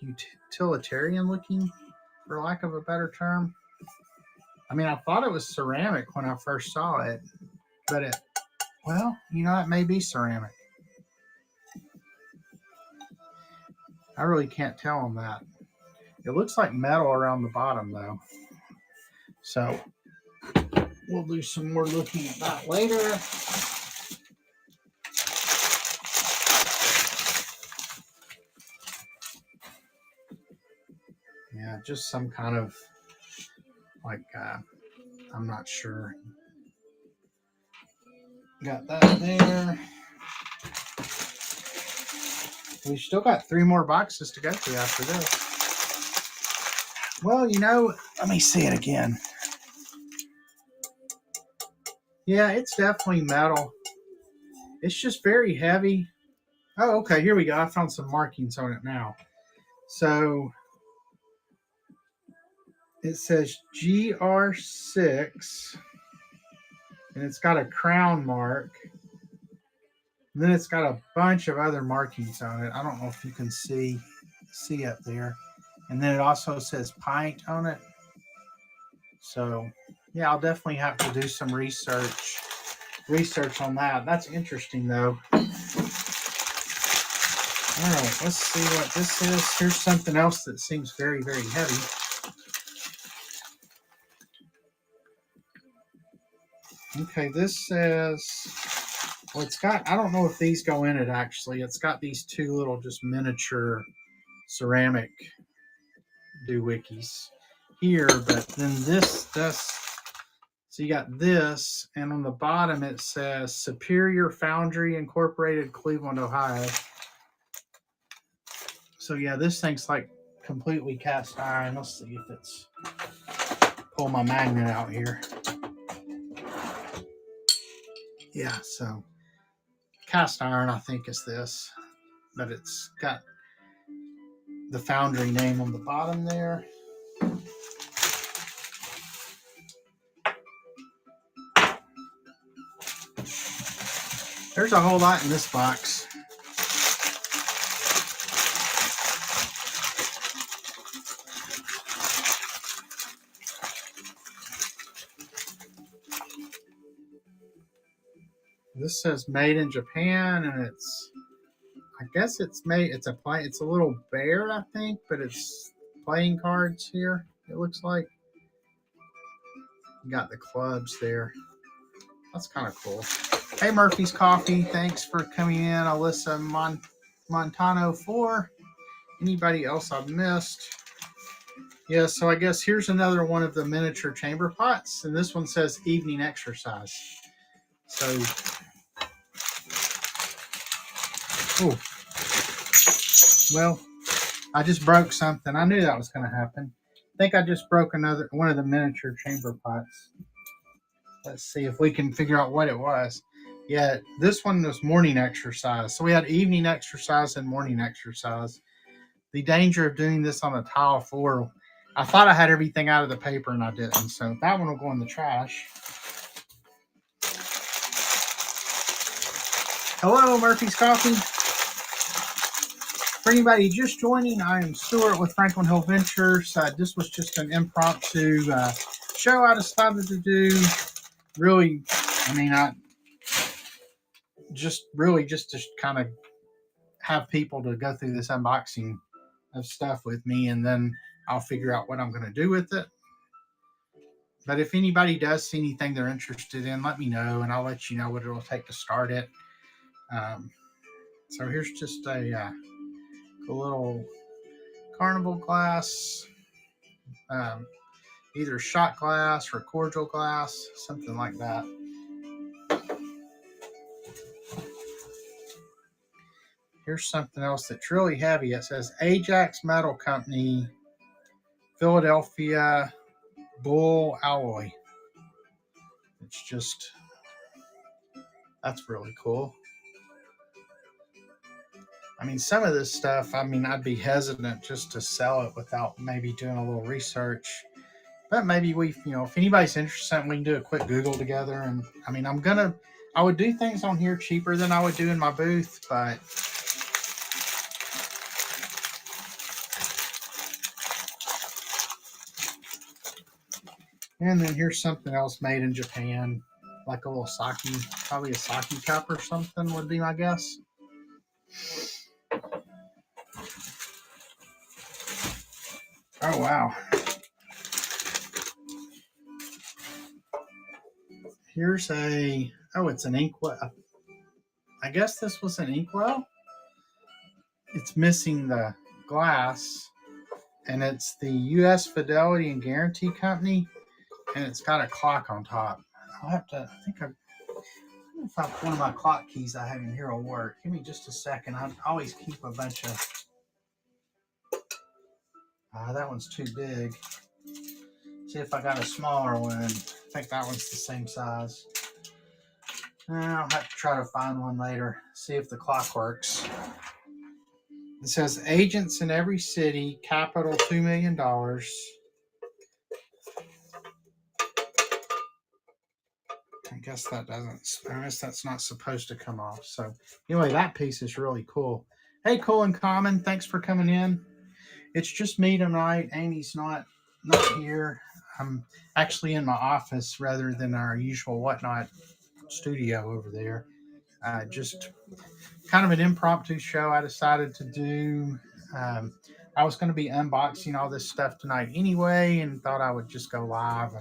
utilitarian looking, for lack of a better term. I mean, I thought it was ceramic when I first saw it, but it may be ceramic. I really can't tell on that. It looks like metal around the bottom though. So we'll do some more looking at that later. Yeah, just some kind of I'm not sure. Got that there. We've still got 3 more boxes to go through after this. Well, let me see it again. Yeah, it's definitely metal. It's just very heavy. Oh, okay, here we go. I found some markings on it now. So it says GR6, and it's got a crown mark. And then it's got a bunch of other markings on it. I don't know if you can see up there. And then it also says pint on it. So, yeah, I'll definitely have to do some research on that. That's interesting, though. All right, let's see what this is. Here's something else that seems very, very heavy. Okay, this says, well, it's got, I don't know if these go in it actually. It's got these 2 little just miniature ceramic doohickeys here, but then this, so you got this, and on the bottom it says Superior Foundry Incorporated, Cleveland, Ohio. So yeah, this thing's like completely cast iron. Let's see if it's, pull my magnet out here. Yeah, so cast iron, I think, is this, but it's got the foundry name on the bottom there. There's a whole lot in this box. This says made in Japan, and I guess it's a little bear, I think, but it's playing cards here, it looks like. You got the clubs there. That's kind of cool. Hey, Murphy's Coffee, thanks for coming in. Alyssa Montano 4. Anybody else I've missed? Yeah, so I guess here's another one of the miniature chamber pots, and this one says evening exercise. So Oh, well, I just broke something. I knew that was going to happen. I think I just broke one of the miniature chamber pots. Let's see if we can figure out what it was. Yeah, this one was morning exercise. So we had evening exercise and morning exercise. The danger of doing this on a tile floor, I thought I had everything out of the paper and I didn't. So that one will go in the trash. Hello, Murphy's Coffee. For anybody just joining, I am Stuart with Franklin Hill Ventures. This was just an impromptu show I decided to do. Really, I just to kind of have people to go through this unboxing of stuff with me, and then I'll figure out what I'm going to do with it. But if anybody does see anything they're interested in, let me know, and I'll let you know what it'll take to start it. So here's just a little carnival glass, either shot glass or cordial glass, something like that. Here's something else that's really heavy. It says Ajax Metal Company, Philadelphia Bull Alloy. It's just, that's really cool. I mean, some of this stuff, I'd be hesitant just to sell it without maybe doing a little research. But maybe if anybody's interested, we can do a quick Google together. And I would do things on here cheaper than I would do in my booth, but and then here's something else made in Japan, like a little sake, probably a sake cup or something would be my guess. Oh, wow. Here's it's an inkwell. I guess this was an inkwell. It's missing the glass, and it's the U.S. Fidelity and Guarantee Company, and it's got a clock on top. I'll have to, if one of my clock keys I have in here will work. Give me just a second. I always keep a bunch of, that one's too big. See if I got a smaller one. I think that one's the same size. I'll have to try to find one later, see if the clock works. It says agents in every city, capital $2 million. I guess that's not supposed to come off. So anyway, that piece is really cool. Hey, Cool and Common, thanks for coming in. It's just me tonight. Amy's not here. I'm actually in my office rather than our usual Whatnot studio over there. Just kind of an impromptu show I decided to do. I was going to be unboxing all this stuff tonight anyway, and thought I would just go live,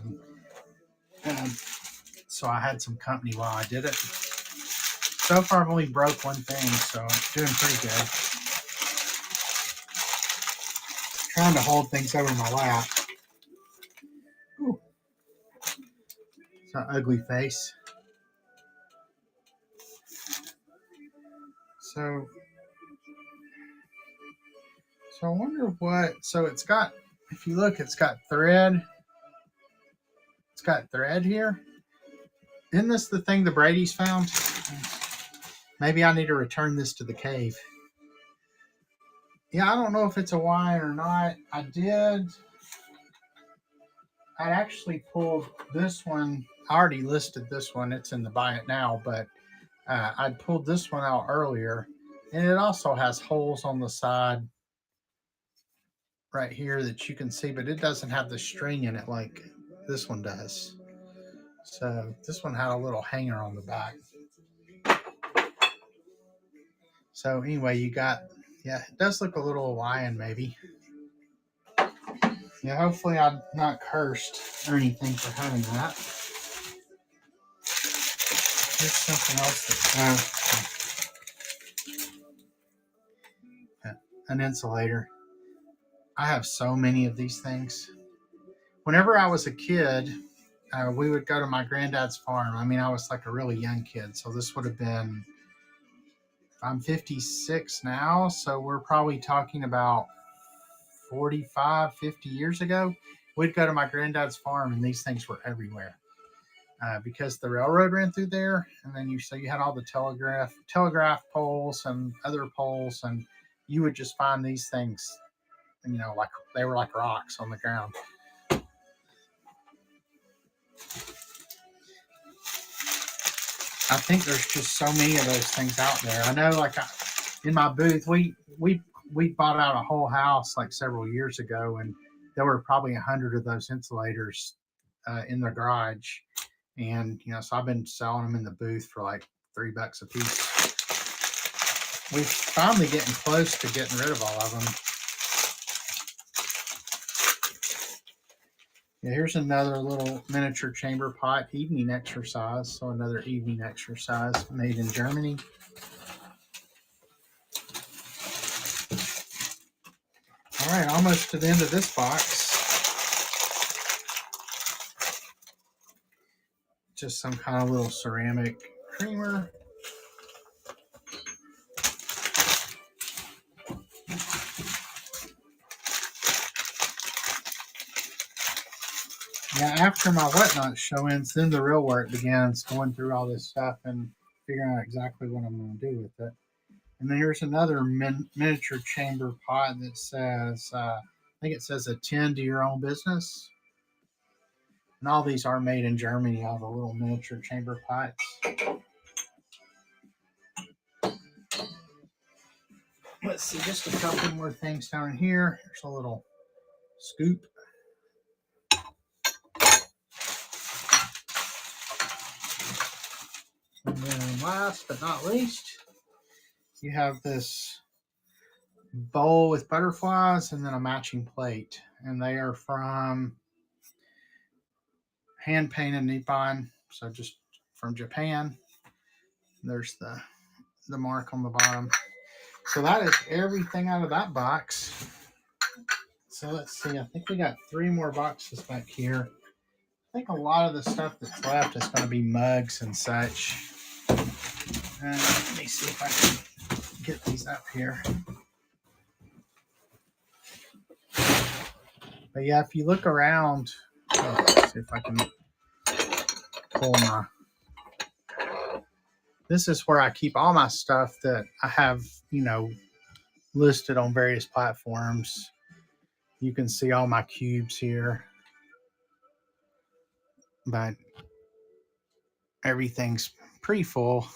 and so I had some company while I did it. So far, I've only broke one thing, so I'm doing pretty good. Trying to hold things over my lap. Ooh. It's an ugly face. So I wonder what. So it's got, if you look, it's got thread. It's got thread here. Isn't this the thing the Brady's found? Maybe I need to return this to the cave. Yeah, I don't know if it's a wine or not. I actually pulled this one. I already listed this one. It's in the buy it now, but I pulled this one out earlier. And it also has holes on the side right here that you can see, but it doesn't have the string in it like this one does. So this one had a little hanger on the back. So anyway, you got, it does look a little Hawaiian maybe. Yeah, hopefully I'm not cursed or anything for having that. Here's something else that's an insulator. I have so many of these things. Whenever I was a kid, we would go to my granddad's farm. I was like a really young kid, so this would have been I'm 56 now, so we're probably talking about 45, 50 years ago. We'd go to my granddad's farm, and these things were everywhere because the railroad ran through there, and then you had all the telegraph poles and other poles, and you would just find these things, like they were like rocks on the ground. I think there's just so many of those things out there. I know, in my booth, we bought out a whole house like several years ago, and there were probably 100 of those insulators in the garage, and so I've been selling them in the booth for like $3 a piece. We're finally getting close to getting rid of all of them. Yeah, here's another little miniature chamber pot, evening exercise. So another evening exercise made in Germany. All right, almost to the end of this box. Just some kind of little ceramic creamer. Yeah, after my whatnot show-ins, then the real work begins, going through all this stuff and figuring out exactly what I'm going to do with it. And then here's another miniature chamber pot that says, I think it says, attend to your own business. And all these are made in Germany, all the little miniature chamber pots. Let's see, just a couple more things down here. Here's a little scoop. And then last but not least, you have this bowl with butterflies and then a matching plate. And they are from hand painted Nippon, so just from Japan. There's the mark on the bottom. So that is everything out of that box. So let's see, I think we got 3 more boxes back here. I think a lot of the stuff that's left is going to be mugs and such. Let me see if I can get these up here. But yeah, if you look around, let's see if I can pull my. This is where I keep all my stuff that I have, listed on various platforms. You can see all my cubes here, but everything's pretty full.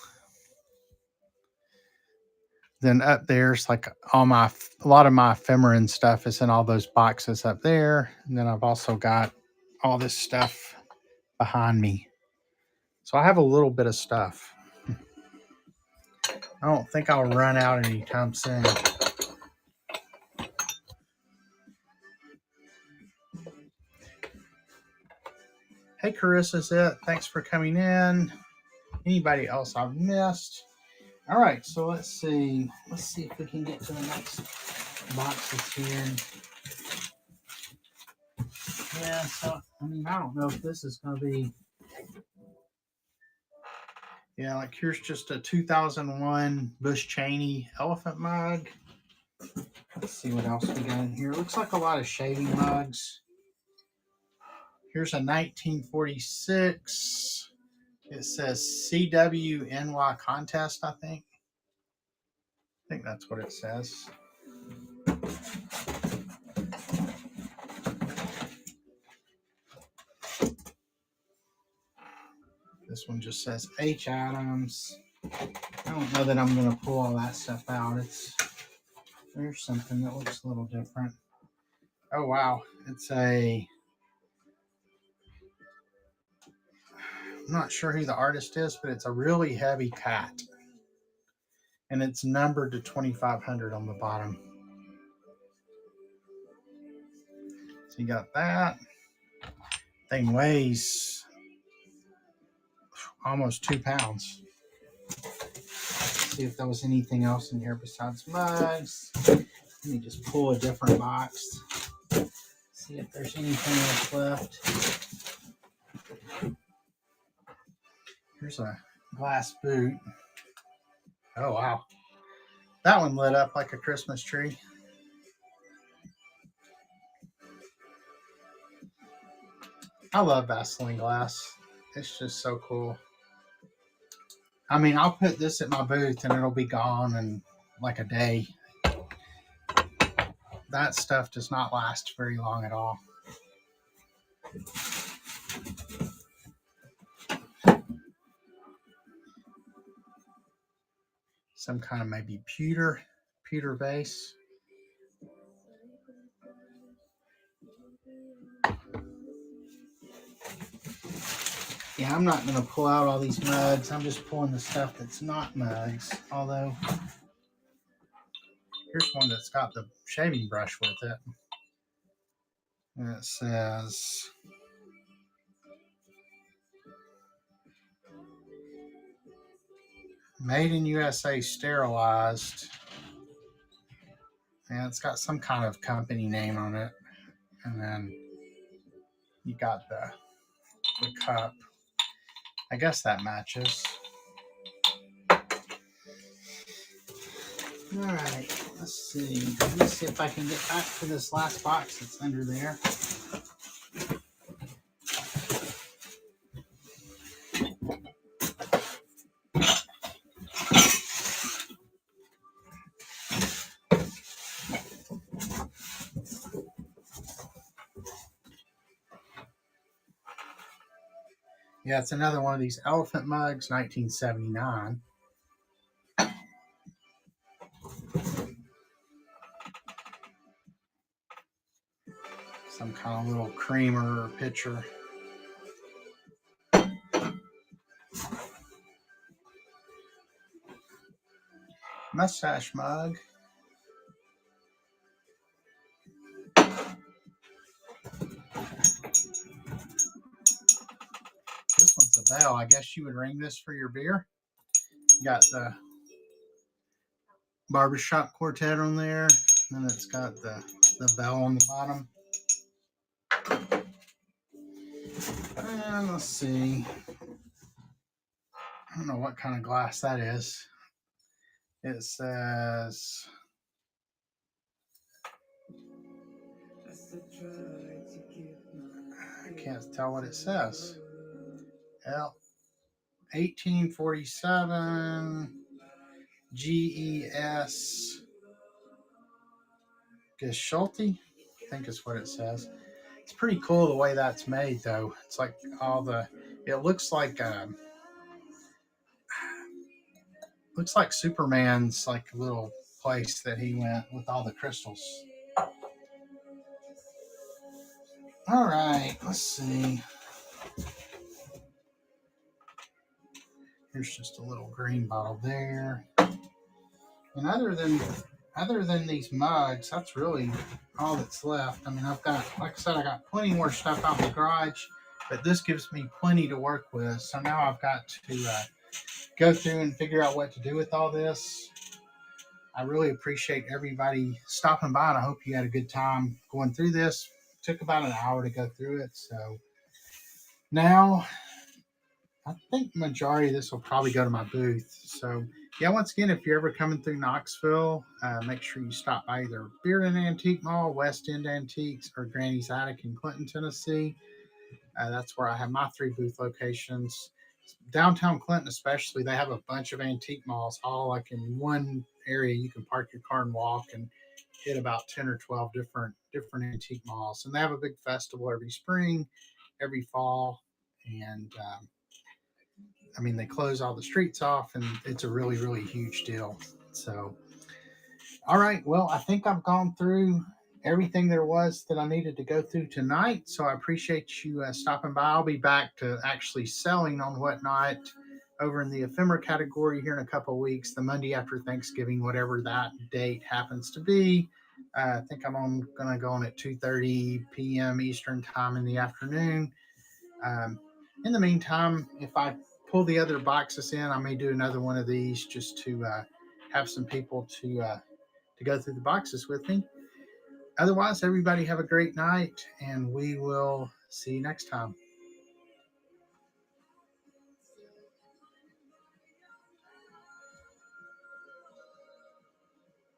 Then up there's like a lot of my ephemerin stuff is in all those boxes up there. And then I've also got all this stuff behind me. So I have a little bit of stuff. I don't think I'll run out anytime soon. Hey, Carissa's it. Thanks for coming in. Anybody else I've missed? All right, so let's see. Let's see if we can get to the next boxes here. Yeah, so, I don't know if this is going to be. Yeah, like here's just a 2001 Bush Cheney elephant mug. Let's see what else we got in here. Looks like a lot of shaving mugs. Here's a 1946. It says CWNY contest, I think. I think that's what it says. This one just says H. Adams. I don't know that I'm going to pull all that stuff out. There's something that looks a little different. Oh, wow. It's I'm not sure who the artist is, but it's a really heavy cat. And it's numbered to 2500 on the bottom. So you got that. Thing weighs almost 2 pounds. Let's see if there was anything else in here besides mugs. Let me just pull a different box. See if there's anything else left. Here's a glass boot. Oh, wow. That one lit up like a Christmas tree. I love Vaseline glass. It's just so cool. I mean, I'll put this at my booth and it'll be gone in like a day. That stuff does not last very long at all. Some kind of maybe pewter base. Yeah, I'm not going to pull out all these mugs. I'm just pulling the stuff that's not mugs. Although, here's one that's got the shaving brush with it. And it says, made in USA, sterilized. And it's got some kind of company name on it. And then you got the cup. I guess that matches. All right, let's see. Let me see if I can get back to this last box that's under there. Yeah, it's another one of these elephant mugs, 1979. Some kind of little creamer or pitcher. Mustache mug. This one's a bell. I guess you would ring this for your beer. You got the barbershop quartet on there. And then it's got the bell on the bottom. And let's see. I don't know what kind of glass that is. It says I can't tell what it says. 1847 GES Geschulte, I think is what it says. It's pretty cool the way that's made, though. It's like it looks like Superman's like little place that he went with all the crystals. All right, let's see. Here's just a little green bottle there. And other than these mugs, that's really all that's left. I mean, I've got, like I said, I got plenty more stuff out in the garage, but this gives me plenty to work with. So now I've got to go through and figure out what to do with all this. I really appreciate everybody stopping by, and I hope you had a good time going through this. It took about an hour to go through it. So now I think the majority of this will probably go to my booth. So yeah, once again, if you're ever coming through Knoxville, make sure you stop by either Bearden Antique Mall, West End Antiques, or Granny's Attic in Clinton, Tennessee. That's where I have my 3 booth locations. Downtown Clinton especially, they have a bunch of antique malls all like in one area. You can park your car and walk and hit about 10 or 12 different antique malls. And they have a big festival every spring, every fall, and I mean, they close all the streets off, and it's a really, really huge deal. So, all right. Well, I think I've gone through everything there was that I needed to go through tonight. So I appreciate you stopping by. I'll be back to actually selling on Whatnot over in the ephemera category here in a couple of weeks, the Monday after Thanksgiving, whatever that date happens to be. I think I'm going to go on at 2:30 p.m. Eastern time in the afternoon. In the meantime, if I pull the other boxes in, I may do another one of these just to have some people to go through the boxes with me. Otherwise, everybody have a great night, and we will see you next time.